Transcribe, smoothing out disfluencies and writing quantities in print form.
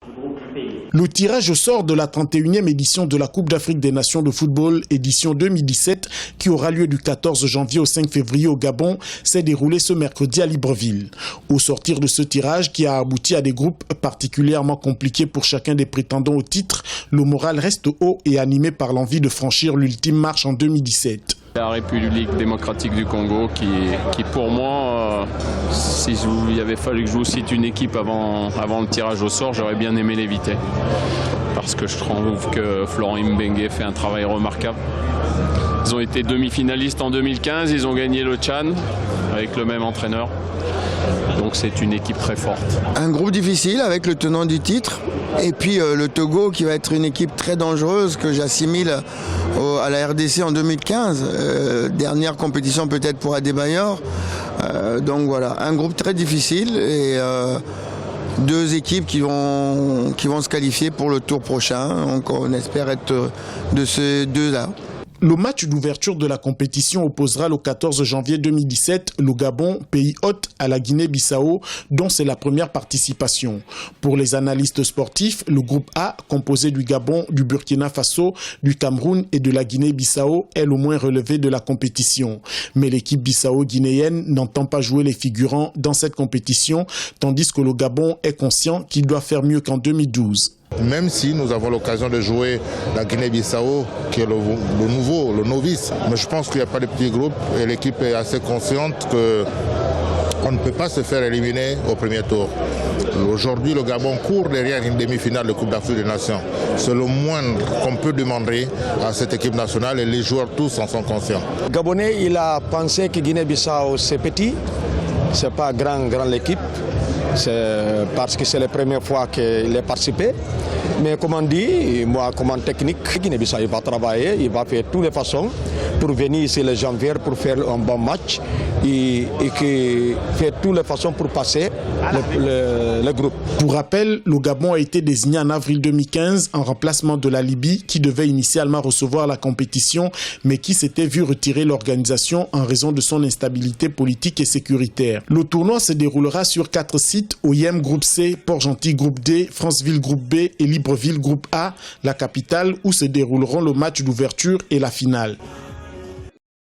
Le tirage au sort de la 31e édition de la Coupe d'Afrique des Nations de football, édition 2017, qui aura lieu du 14 janvier au 5 février au Gabon, s'est déroulé ce mercredi à Libreville. Au sortir de ce tirage qui a abouti à des groupes particulièrement compliqués pour chacun des prétendants au titre, le moral reste haut et animé par l'envie de franchir l'ultime marche en 2017. La République démocratique du Congo qui pour moi, si il avait fallu que je vous cite une équipe avant le tirage au sort, j'aurais bien aimé l'éviter. Parce que je trouve que Florent Mbengue fait un travail remarquable. Ils ont été demi-finalistes en 2015, ils ont gagné le Tchad avec le même entraîneur. Donc c'est une équipe très forte. Un groupe difficile avec le tenant du titre. Et puis le Togo qui va être une équipe très dangereuse que j'assimile à la RDC en 2015. Dernière compétition peut-être pour Adebayor. Donc voilà, un groupe très difficile et deux équipes qui vont se qualifier pour le tour prochain. Donc on espère être de ces deux-là. Le match d'ouverture de la compétition opposera le 14 janvier 2017 le Gabon, pays hôte, à la Guinée-Bissau, dont c'est la première participation. Pour les analystes sportifs, le groupe A, composé du Gabon, du Burkina Faso, du Cameroun et de la Guinée-Bissau, est le moins relevé de la compétition. Mais l'équipe bissau-guinéenne n'entend pas jouer les figurants dans cette compétition, tandis que le Gabon est conscient qu'il doit faire mieux qu'en 2012. Même si nous avons l'occasion de jouer la Guinée-Bissau, qui est le novice, mais je pense qu'il n'y a pas de petits groupes et l'équipe est assez consciente qu'on ne peut pas se faire éliminer au premier tour. Aujourd'hui, le Gabon court derrière une demi-finale de Coupe d'Afrique des Nations. C'est le moindre qu'on peut demander à cette équipe nationale et les joueurs tous en sont conscients. Le Gabonais, il a pensé que Guinée-Bissau c'est petit, c'est pas grand l'équipe. C'est parce que c'est la première fois qu'il a participé. Mais comme on dit, moi comme technique, Guinée-Bissau il va travailler, il va faire toutes les façons pour venir ici le janvier pour faire un bon match et qui fait toutes les façons pour passer le groupe. Pour rappel, le Gabon a été désigné en avril 2015 en remplacement de la Libye qui devait initialement recevoir la compétition mais qui s'était vu retirer l'organisation en raison de son instabilité politique et sécuritaire. Le tournoi se déroulera sur 4 sites: Oyem groupe C, Port-Gentil groupe D, Franceville groupe B et Libreville groupe A, la capitale où se dérouleront le match d'ouverture et la finale.